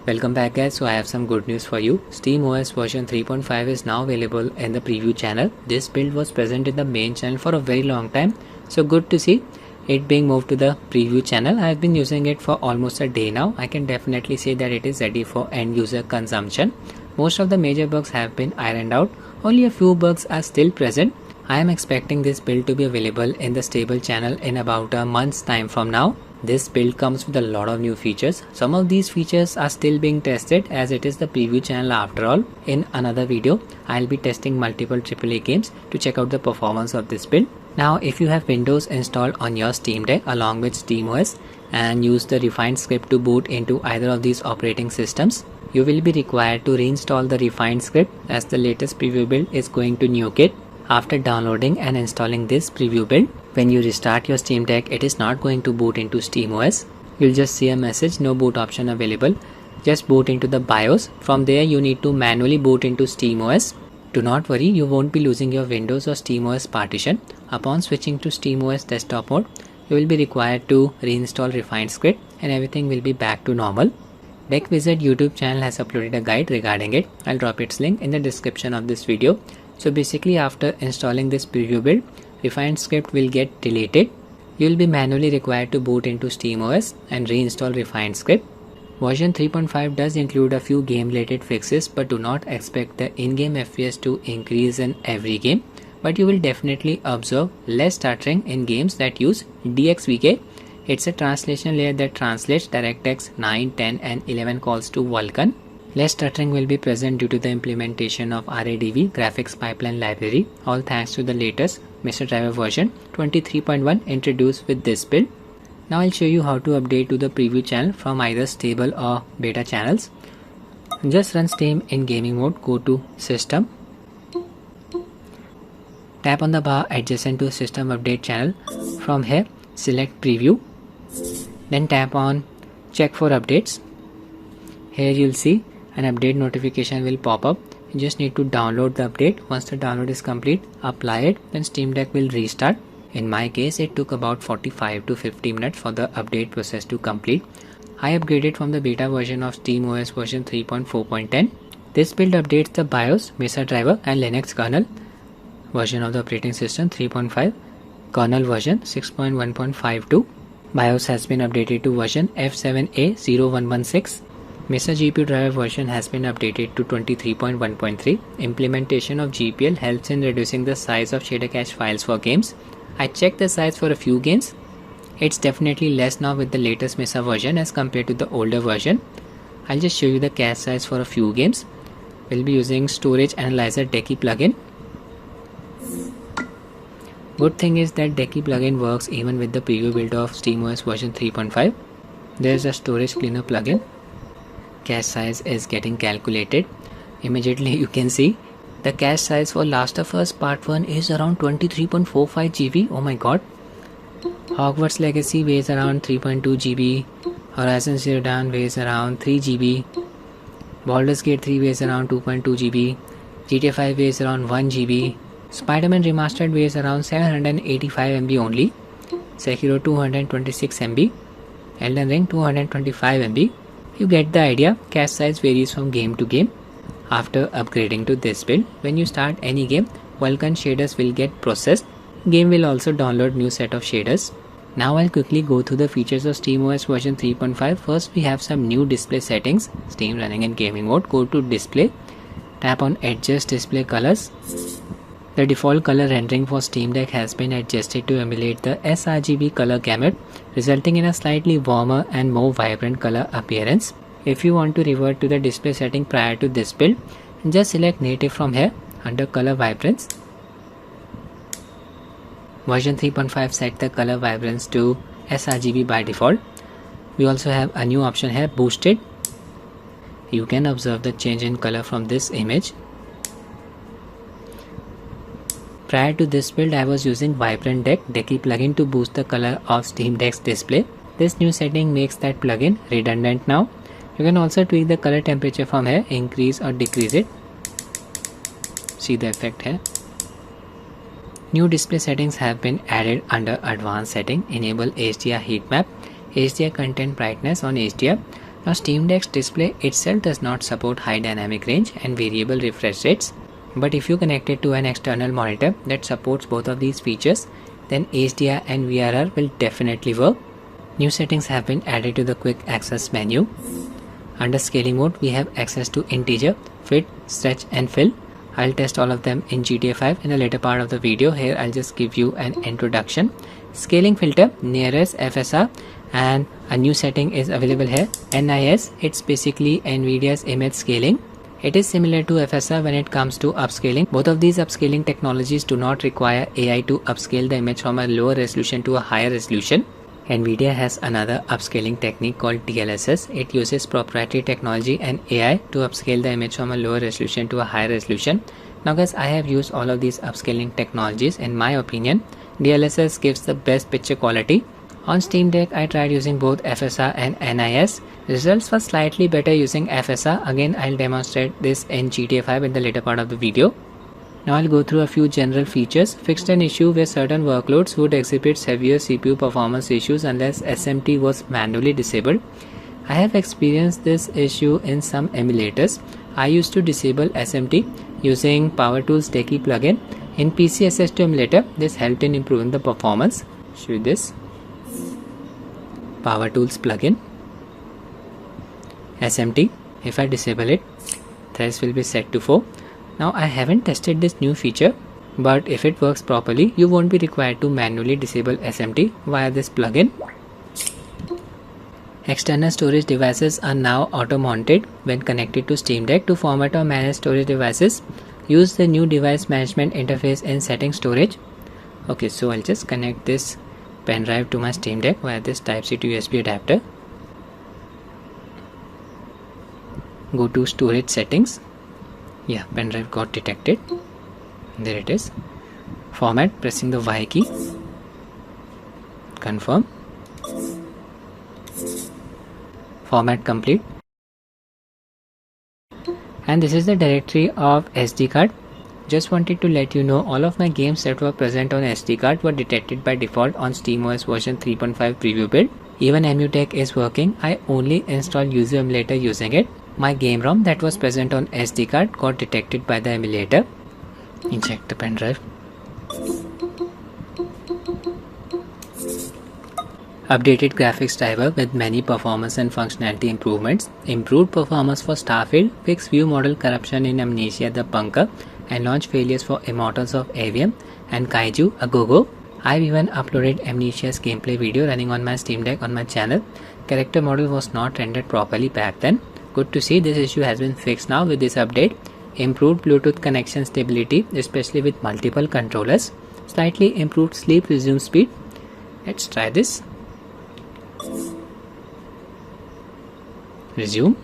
Welcome back guys. So I have some good news for you. SteamOS version 3.5 is now available in the preview channel. This build was present in the main channel for a very long time. So good to see it being moved to the preview channel. I have been using it for almost a day now. I can definitely say that it is ready for end user consumption. Most of the major bugs have been ironed out. Only a few bugs are still present. I am expecting this build to be available in the stable channel in about a month's time from now. This build comes with a lot of new features. Some of these features are still being tested as it is the preview channel after all. In another video, I'll be testing multiple AAA games to check out the performance of this build. Now, if you have Windows installed on your Steam Deck along with SteamOS and use the refined script to boot into either of these operating systems, you will be required to reinstall the refined script as the latest preview build is going to nuke it. After downloading and installing this preview build, when you restart your Steam Deck, it is not going to boot into SteamOS. You'll just see a message, no boot option available. Just boot into the BIOS. From there, you need to manually boot into SteamOS. Do not worry, you won't be losing your Windows or SteamOS partition. Upon switching to SteamOS desktop mode, you will be required to reinstall refined script and everything will be back to normal. Deck Wizard YouTube channel has uploaded a guide regarding it. I'll drop its link in the description of this video. So basically, after installing this preview build, refined script will get deleted. You will be manually required to boot into SteamOS and reinstall refined script. Version 3.5 does include a few game related fixes, but do not expect the in-game FPS to increase in every game. But you will definitely observe less stuttering in games that use DXVK. It's a translation layer that translates DirectX 9, 10 and 11 calls to Vulkan. Less stuttering will be present due to the implementation of RADV graphics pipeline library, all thanks to the latest Mesa driver version 23.1 introduced with this build. Now I'll show you how to update to the preview channel from either stable or beta channels. Just run Steam in gaming mode, go to System. Tap on the bar adjacent to System Update channel. From here, select Preview. Then tap on Check for Updates. Here you'll see an update notification will pop up. You just need to download the update. Once the download is complete, apply it, then Steam Deck will restart. In my case, it took about 45 to 50 minutes for the update process to complete. I upgraded from the beta version of SteamOS version 3.4.10. This build updates the BIOS, Mesa driver and Linux kernel version of the operating system 3.5, kernel version 6.1.52. BIOS has been updated to version F7A0116. Mesa GPU driver version has been updated to 23.1.3. Implementation of GPL helps in reducing the size of shader cache files for games. I checked the size for a few games. It's definitely less now with the latest Mesa version as compared to the older version. I'll just show you the cache size for a few games. We'll be using Storage Analyzer Decky plugin. Good thing is that Decky plugin works even with the preview build of SteamOS version 3.5. There's a storage cleaner plugin. Cache size is getting calculated. Immediately you can see the cache size for Last of Us Part 1 is around 23.45 GB. Oh my god. Hogwarts Legacy weighs around 3.2 GB. Horizon Zero Dawn weighs around 3 GB. Baldur's Gate 3 weighs around 2.2 GB. GTA 5 weighs around 1 GB. Spider-Man Remastered weighs around 785 MB only. Sekiro 226 MB. Elden Ring 225 MB. You get the idea, cache size varies from game to game. After upgrading to this build, when you start any game, Vulkan shaders will get processed. Game will also download new set of shaders. Now I'll quickly go through the features of SteamOS version 3.5. First, we have some new display settings. Steam running in gaming mode. Go to Display. Tap on Adjust Display Colors. The default color rendering for Steam Deck has been adjusted to emulate the sRGB color gamut, resulting in a slightly warmer and more vibrant color appearance. If you want to revert to the display setting prior to this build, just select Native from here under Color Vibrance. Version 3.5 set the color vibrance to sRGB by default. We also have a new option here, Boosted. You can observe the change in color from this image. Prior to this build, I was using Vibrant Deck Decky plugin to boost the color of Steam Deck's display. This new setting makes that plugin redundant now. You can also tweak the color temperature from here, increase or decrease it. See the effect here. New display settings have been added under Advanced Setting. Enable HDR heat map, HDR content brightness on HDR. Now Steam Deck's display itself does not support high dynamic range and variable refresh rates, but if you connect it to an external monitor that supports both of these features, then HDR and VRR will definitely work. New settings have been added to the quick access menu. Under scaling mode, we have access to integer, fit, stretch and fill. I'll test all of them in GTA 5 in the later part of the video. Here I'll just give you an introduction. Scaling filter, nearest FSR, and a new setting is available here, NIS. It's basically Nvidia's image scaling. It is similar to FSR when it comes to upscaling. Both of these upscaling technologies do not require AI to upscale the image from a lower resolution to a higher resolution. Nvidia has another upscaling technique called DLSS. It uses proprietary technology and AI to upscale the image from a lower resolution to a higher resolution. Now guys, I have used all of these upscaling technologies. In my opinion, DLSS gives the best picture quality. On Steam Deck, I tried using both FSR and NIS. Results were slightly better using FSR. Again, I'll demonstrate this in GTA 5 in the later part of the video. Now I'll go through a few general features. Fixed an issue where certain workloads would exhibit severe CPU performance issues unless SMT was manually disabled. I have experienced this issue in some emulators. I used to disable SMT using PowerTools Decky plugin. In PC SS2 emulator, this helped in improving the performance. Show you this. PowerTools plugin. SMT. If I disable it, threads will be set to 4. Now I haven't tested this new feature, but if it works properly, you won't be required to manually disable SMT via this plugin. External storage devices are now auto-mounted when connected to Steam Deck. To format or manage storage devices, use the new device management interface in setting storage. Okay, so I'll just connect this pen drive to my Steam Deck via this Type-C to USB adapter. Go to storage settings. Yeah, pen drive got detected. There it is. Format, pressing the Y key. Confirm. Format complete. And this is the directory of SD card. Just wanted to let you know all of my games that were present on SD card were detected by default on SteamOS version 3.5 preview build. Even EmuTech is working. I only installed user emulator using it. My game ROM that was present on SD card got detected by the emulator. Inject the pen drive. Updated graphics driver with many performance and functionality improvements. Improved performance for Starfield, fixed view model corruption in Amnesia the Bunker, and launch failures for Immortals of Avium and Kaiju a Go-Go. I've even uploaded Amnesia's gameplay video running on my Steam Deck on my channel. Character model was not rendered properly back then. Good to see this issue has been fixed now with this update. Improved Bluetooth connection stability, especially with multiple controllers. Slightly improved sleep resume speed. Let's try this. Resume.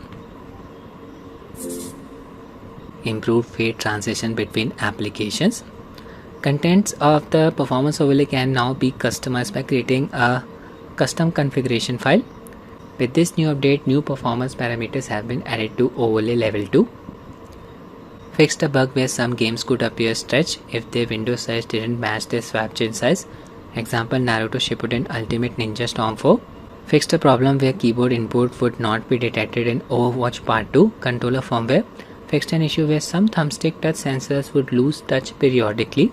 Improved fade transition between applications. Contents of the performance overlay can now be customized by creating a custom configuration file. With this new update, new performance parameters have been added to overlay level 2. Fixed a bug where some games could appear stretched if their window size didn't match their swap chain size. Example, Naruto Shippuden Ultimate Ninja Storm 4. Fixed a problem where keyboard input would not be detected in Overwatch Part 2 controller firmware. Fixed an issue where some thumbstick touch sensors would lose touch periodically.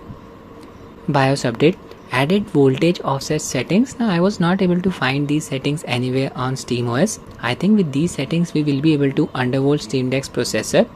BIOS update. Added voltage offset settings. Now I was not able to find these settings anywhere on SteamOS. I think with these settings we will be able to undervolt Steam Deck's processor.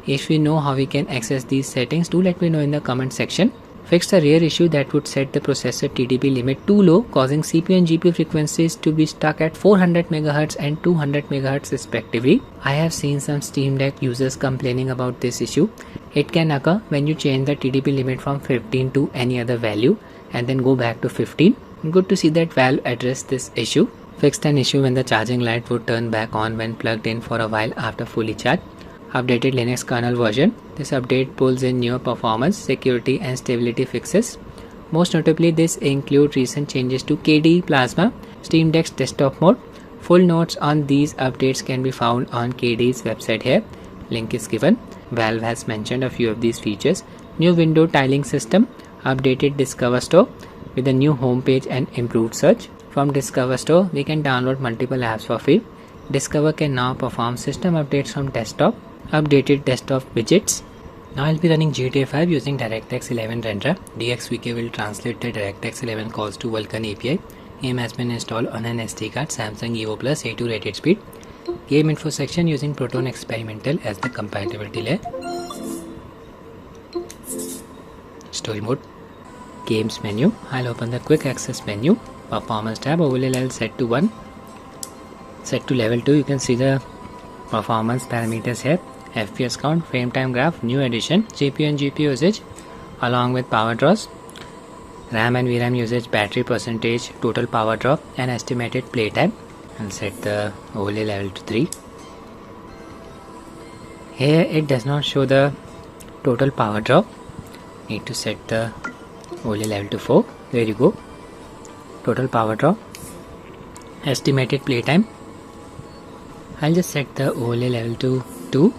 If you know how we can access these settings, do let me know in the comment section. Fixed a rare issue that would set the processor TDP limit too low, causing CPU and GPU frequencies to be stuck at 400 MHz and 200 MHz respectively. I have seen some Steam Deck users complaining about this issue. It can occur when you change the TDP limit from 15 to any other value and then go back to 15. Good to see that Valve addressed this issue. Fixed an issue when the charging light would turn back on when plugged in for a while after fully charged. Updated Linux kernel version. This update pulls in newer performance, security and stability fixes. Most notably, this includes recent changes to KDE Plasma, Steam Deck's desktop mode. Full notes on these updates can be found on KDE's website here. Link is given. Valve has mentioned a few of these features. New window tiling system, updated Discover Store with a new homepage and improved search. From Discover Store, we can download multiple apps for free. Discover can now perform system updates from desktop, updated desktop widgets. Now I'll be running GTA 5 using DirectX 11 renderer. DXVK will translate the DirectX 11 calls to Vulkan API. Game has been installed on an SD card, Samsung Evo Plus A2 rated speed. Game info section using Proton Experimental as the compatibility layer. Story mode. Games menu. I'll open the quick access menu. Performance tab. Overlay level set to 1. Set to level 2. You can see the performance parameters here. FPS count, frame time graph, new addition, CPU and GPU usage along with power draws, RAM and VRAM usage, battery percentage, total power draw and estimated playtime. I'll set the overlay level to 3. Here it does not show the total power draw. Need to set the overlay level to 4. There you go. Total power draw, estimated playtime. I'll just set the overlay level to 2.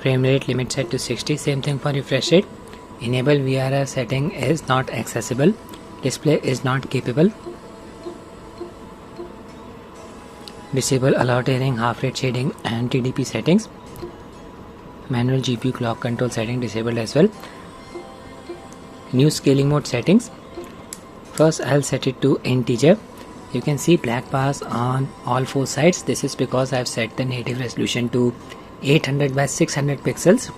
Frame rate limit set to 60. Same thing for refresh rate. Enable VRR setting is not accessible. Display is not capable. Disable allow tearing, half rate shading and TDP settings. Manual GPU clock control setting disabled as well. New scaling mode settings. First I'll set it to integer. You can see black bars on all 4 sides. This is because I've set the native resolution to 800 by 600 pixels.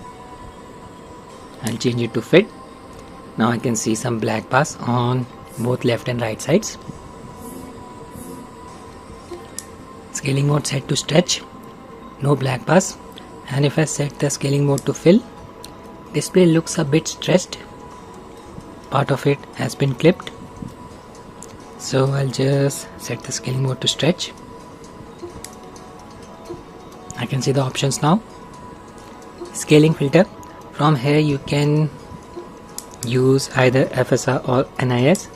I'll change it to fit. Now I can see some black bars on both left and right sides. Scaling mode set to stretch, no black bars. And if I set the scaling mode to fill, display looks a bit stretched. Part of it has been clipped. So I'll just set the scaling mode to stretch. I can see the options now. Scaling filter. From here you can use either FSR or NIS.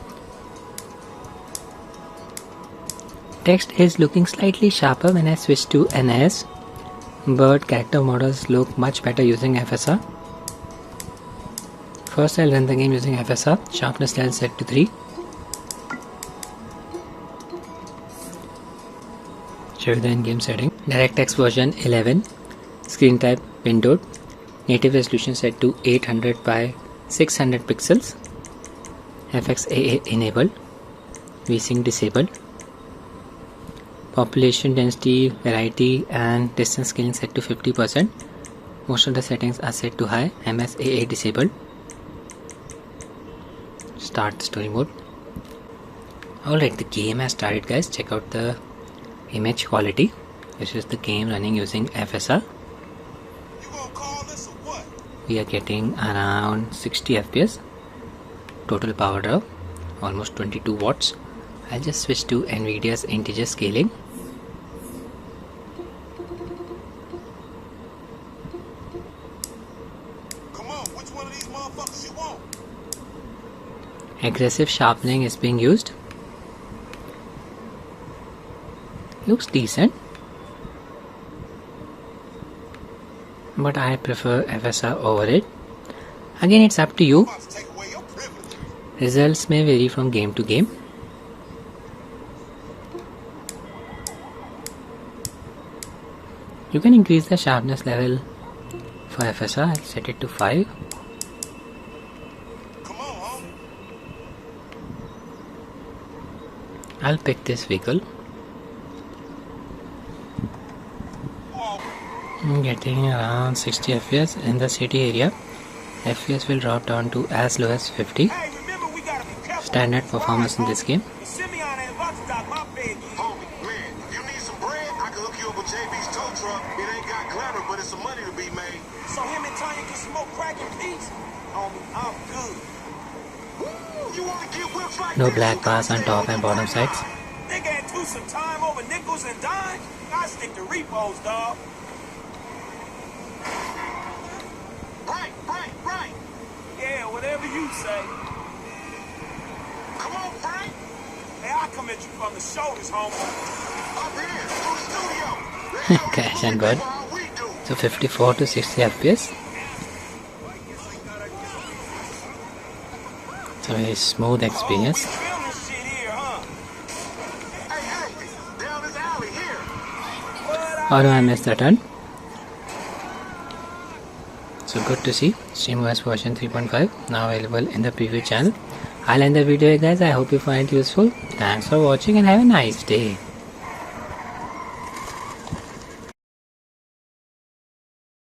Text is looking slightly sharper when I switch to NIS, but character models look much better using FSR. First I'll run the game using FSR. Sharpness level set to 3. Show you the in-game setting. DirectX version 11. Screen type windowed. Native resolution set to 800 by 600 pixels. FXAA enabled. VSync disabled. Population density, variety and distance scaling set to 50%. Most of the settings are set to high. MSAA disabled. Start story mode. Alright, the game has started, guys. Check out the image quality. This is the game running using FSR. We are getting around 60 FPS. Total power draw almost 22 watts. I'll just switch to Nvidia's integer scaling. Come on, which one of these motherfuckers you want? Aggressive sharpening is being used. Looks decent, but I prefer FSR over it. Again, it's up to you. Results may vary from game to game. You can increase the sharpness level for FSR. I'll set it to 5. I'll pick this vehicle. I'm getting around 60 FPS in the city area. FPS will drop down to as low as 50. Standard performance in this game. No black bars on top and bottom sides. Right. Yeah, whatever you say. Come on, Frank. Hey, I come at you from the shoulders, homie. Up here, to the studio. Crash and burn. So 54 to 60 FPS. It's a very smooth experience. or I missed the turn. So good to see SteamOS version 3.5 now available in the preview channel. I'll end the video here guys. I hope you find it useful. Thanks for watching and have a nice day.